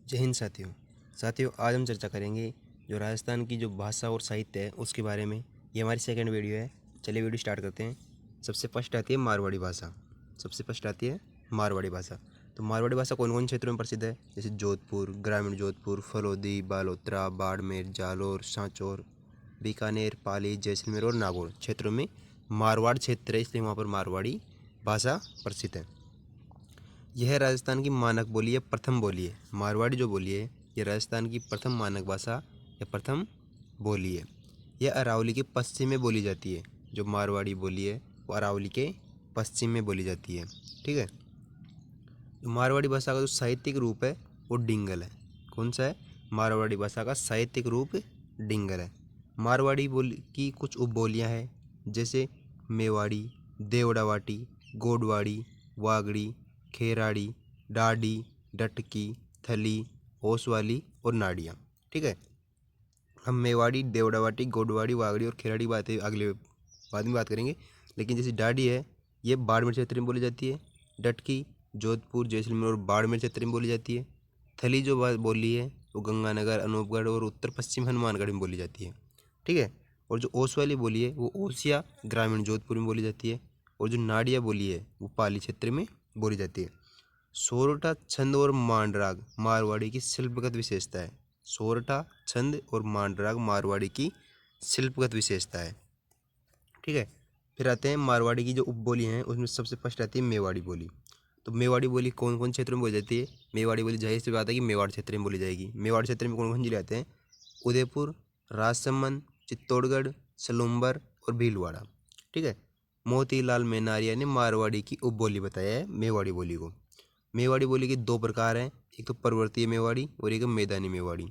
जय हिंद साथियों। आज हम चर्चा करेंगे जो राजस्थान की जो भाषा और साहित्य है उसके बारे में। ये हमारी सेकंड वीडियो है। चलिए वीडियो स्टार्ट करते हैं। सबसे फर्स्ट आती है मारवाड़ी भाषा। तो मारवाड़ी भाषा कौन कौन क्षेत्रों में प्रसिद्ध है? जैसे जोधपुर, ग्रामीण जोधपुर, फलोदी, बालोतरा, बाड़मेर, जालोर, सांचौर, बीकानेर, पाली, जैसलमेर और नागौर क्षेत्रों में मारवाड़ क्षेत्र है, इसलिए वहाँ पर मारवाड़ी भाषा प्रसिद्ध है। यह राजस्थान की मानक बोली है, प्रथम बोली है। मारवाड़ी जो बोली है यह राजस्थान की प्रथम मानक भाषा या प्रथम बोली है। यह अरावली के पश्चिम में बोली जाती है। जो मारवाड़ी बोली है वो अरावली के पश्चिम में बोली जाती है। ठीक है। जो मारवाड़ी भाषा का जो साहित्यिक रूप है वो डिंगल है। कौन सा है? मारवाड़ी भाषा का साहित्यिक रूप डिंगल है। मारवाड़ी बोली की कुछ उपबोलियाँ हैं, जैसे मेवाड़ी, देवड़ावाटी, गोडवाड़ी, वागड़ी, खेराड़ी, डाडी, डटकी, थली, ओसवाली और नाडिया। ठीक है। हम मेवाड़ी, देवड़ावाटी, गोडवाड़ी, वागड़ी और खेराड़ी बातें अगले बाद में बात करेंगे। लेकिन जैसे डाडी है ये बाड़मेर क्षेत्र में बोली जाती है। डटकी जोधपुर, जैसलमेर और बाड़मेर क्षेत्र में बोली जाती है। थली जो बोली है वो गंगानगर, अनूपगढ़ और उत्तर पश्चिम हनुमानगढ़ में बोली जाती है। ठीक है। और जो ओस वाली बोली है वो ओसिया, ग्रामीण जोधपुर में बोली जाती है। और जो नाडिया बोली है वो पाली क्षेत्र में बोली जाती है। सोरठा छंद और मांडराग मारवाड़ी की शिल्पगत विशेषता है। सोरठा छंद और मांडराग मारवाड़ी की शिल्पगत विशेषता है। ठीक है। फिर आते हैं मारवाड़ी की जो उपबोली हैं, उसमें सबसे फर्स्ट आती है मेवाड़ी बोली। तो मेवाड़ी बोली कौन कौन क्षेत्रों में बोली जाती है? मेवाड़ी बोली जाहिर सी बात है कि मेवाड़ क्षेत्र में बोली जाएगी। मेवाड़ क्षेत्र में कौन कौन जिले आते हैं? उदयपुर, राजसमंद, चित्तौड़गढ़, सलूम्बर और भीलवाड़ा। ठीक है। मोतीलाल मेनारिया ने मारवाड़ी की उपबोली बताया है मेवाड़ी बोली को। मेवाड़ी बोली के दो प्रकार हैं, एक तो पर्वतीय मेवाड़ी और एक मैदानी मेवाड़ी।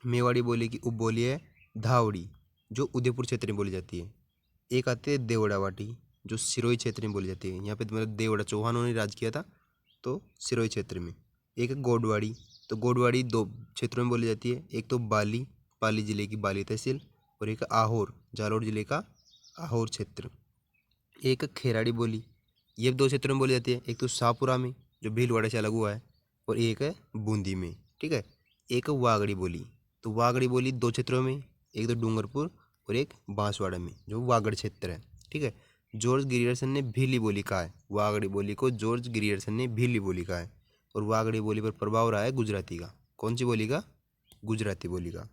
मेवाड़ी बोली की उपबोली है धावड़ी, जो उदयपुर क्षेत्र में बोली जाती है। एक आती है देवड़ावाटी, जो सिरोही क्षेत्र में बोली जाती है। यहाँ पे मतलब देवड़ा चौहानों ने राज किया था, तो सिरोही क्षेत्र में। एक है गोडवाड़ी, तो गोडवाड़ी दो क्षेत्रों में बोली जाती है। एक तो बाली, पाली जिले की बाली तहसील, और एक आहोर, जालोर जिले का आहोर क्षेत्र। एक खेराड़ी बोली, ये दो क्षेत्रों में बोली जाती है। एक तो शाहपुरा में जो भीलवाड़ा से अलग हुआ है, और एक है बूंदी में। ठीक है। एक वागड़ी बोली, तो वागड़ी बोली दो क्षेत्रों में, एक तो डूंगरपुर और एक बांसवाड़ा में, जो वागड़ क्षेत्र है। ठीक है। जॉर्ज ग्रियर्सन ने भीली बोली कहा है। वागड़ी बोली को जॉर्ज ग्रियर्सन ने भीली बोली कहा है। और वागड़ी बोली पर प्रभाव रहा है गुजराती का। कौन सी बोली का? गुजराती बोली का।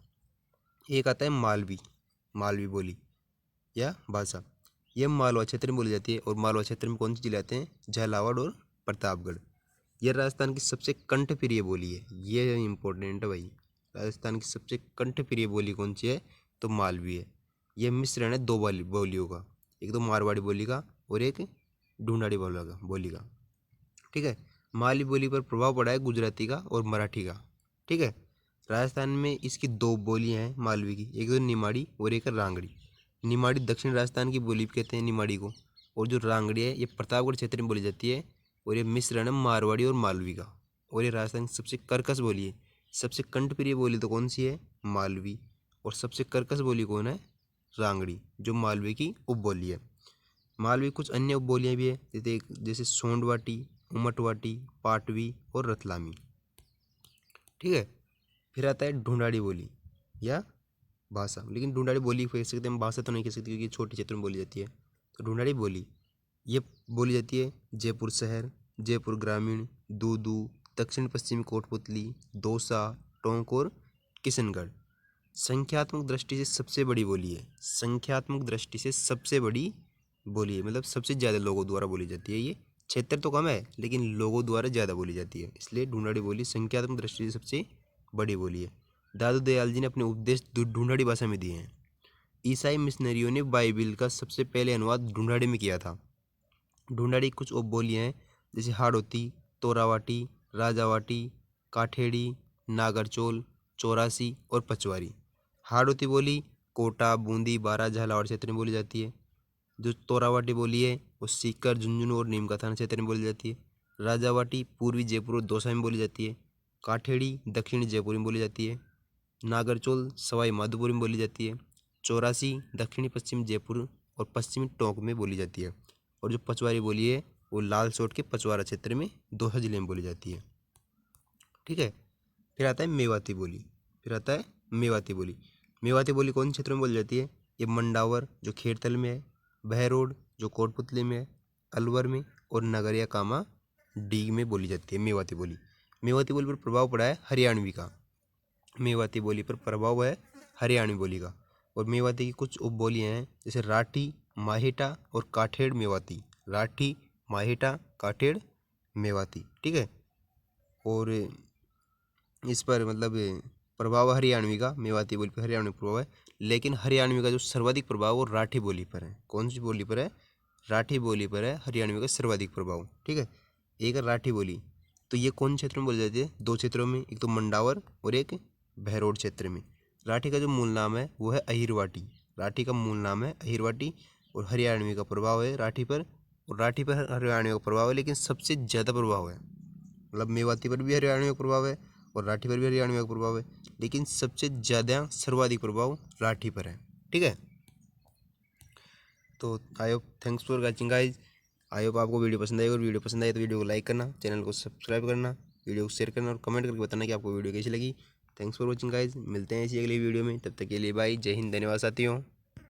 एक आता है मालवी, मालवी बोली या भाषा। यह मालवा क्षेत्र में बोली जाती है। और मालवा क्षेत्र में कौन से जिले आते हैं? झालावाड़ और प्रतापगढ़। यह राजस्थान की सबसे कंठप्रिय बोली है। ये इंपॉर्टेंट है भाई। राजस्थान की सबसे कंठप्रिय बोली कौन सी है? तो मालवी है। यह मिश्रण है दो बोलियों का, एक तो मारवाड़ी बोली का और एक ढूंढाड़ी बोली का। ठीक है। मालवी बोली पर प्रभाव पड़ा है गुजराती का और मराठी का। ठीक है। राजस्थान में इसकी दो बोलियां हैं मालवी की, एक तो निमाड़ी और एक रांगड़ी। निमाड़ी दक्षिण राजस्थान की बोली भी कहते हैं निमाड़ी को। और जो रांगड़ी है ये प्रतापगढ़ क्षेत्र में बोली जाती है। और ये मिश्रण है मारवाड़ी और मालवी का। और ये राजस्थान की सबसे कर्कश बोली है। सबसे कंठप्रिय बोली तो कौन सी है? मालवी। और सबसे कर्कश बोली कौन है? रांगड़ी, जो मालवी की उपबोली है। मालवी कुछ अन्य उपबोलियाँ भी है, जैसे सोंडवाटी, उमटवाटी, पाटवी और रतलामी। ठीक है। फिर आता है ढूंढाड़ी बोली या भाषा। लेकिन ढूंढाड़ी बोली कह सकते हैं, हम भाषा तो नहीं कह सकते क्योंकि छोटे क्षेत्र में बोली जाती है। तो ढूंढाड़ी बोली ये बोली जाती है जयपुर शहर, जयपुर ग्रामीण, दूदू, दक्षिण पश्चिमी कोटपुतली, दौसा, टोंक और किशनगढ़। संख्यात्मक दृष्टि से सबसे बड़ी बोली है। संख्यात्मक दृष्टि से सबसे बड़ी बोली है, मतलब सबसे ज़्यादा लोगों द्वारा बोली जाती है। ये क्षेत्र तो कम है लेकिन लोगों द्वारा ज़्यादा बोली जाती है, इसलिए ढूंढाड़ी बोली संख्यात्मक दृष्टि से सबसे बड़ी बोली है। दादू दयाल जी ने अपने उपदेश ढूंढाड़ी भाषा में दिए हैं। ईसाई मिशनरियों ने बाइबिल का सबसे पहले अनुवाद ढूंढाड़ी में किया था। ढूंढाड़ी कुछ उपबोलियाँ हैं, जैसे हाड़ौती, तोरावाटी, राजावाटी, काठेड़ी, नागरचोल, चौरासी और पचवारी। हाड़ौती बोली कोटा, बूंदी, बारा, झालावाड़ क्षेत्र में बोली जाती है। जो तोरावाटी बोली है वो सीकर, झुंझुनू और नीमका थाना क्षेत्र में बोली जाती है। राजावाटी पूर्वी जयपुर और दौसा में बोली जाती है। काठेड़ी दक्षिणी जयपुर में बोली जाती है। नागरचोल सवाई माधोपुर में बोली जाती है। चौरासी दक्षिणी पश्चिम जयपुर और पश्चिमी टोंक में बोली जाती है। और जो पचवारी बोली है वो लाल सोट के पचवारा क्षेत्र में दौसा जिले में बोली जाती है। ठीक है। फिर आता है मेवाती बोली, फिर आता है मेवाती बोली। मेवाती बोली कौन क्षेत्र में बोली जाती है? ये मंडावर जो खेड़तल में है, बहरोड जो कोटपुतली में है, अलवर में, और नगरिया कामा डीग में बोली जाती है मेवाती बोली। मेवाती बोली पर प्रभाव पड़ा है हरियाणवी का। मेवाती बोली पर प्रभाव है हरियाणवी बोली का। और मेवाती की कुछ उपबोलियाँ हैं, जैसे राठी, माहेटा और काठेड़ मेवाती। राठी, माहेटा, काठेड़ मेवाती, ठीक है। और इस पर मतलब प्रभाव हरियाणवी का, मेवाती बोली पर हरियाणवी प्रभाव है, लेकिन हरियाणवी का जो सर्वाधिक प्रभाव वो राठी बोली पर है। कौन सी बोली पर है? राठी बोली पर है हरियाणवी का सर्वाधिक प्रभाव, ठीक है। एक है राठी बोली, तो ये कौन क्षेत्र में बोली जाती है? दो क्षेत्रों में, एक तो मंडावर और एक बहरोड क्षेत्र में। राठी का जो मूल नाम है वो है अहिरवाटी। राठी का मूल नाम है अहिरवाटी, और हरियाणवी का प्रभाव है राठी पर, और राठी पर हरियाणवी का प्रभाव है, लेकिन सबसे ज़्यादा प्रभाव है, मतलब मेवाती पर भी हरियाणवी का प्रभाव है और राठी पर भी हरियाणवी का प्रभाव है, लेकिन सबसे ज़्यादा सर्वाधिक प्रभाव राठी पर है, ठीक है। तो I hope, thanks for watching guys. I hope आपको वीडियो पसंद आई, और वीडियो पसंद आई तो वीडियो को लाइक करना, चैनल को सब्सक्राइब करना, वीडियो को शेयर करना और कमेंट करके बताना कि आपको वीडियो कैसी लगी। थैंक्स फॉर वॉचिंग गाइज, मिलते हैं इसी अगली वीडियो में, तब तक के लिए बाय, जय हिंद, धन्यवाद साथियों।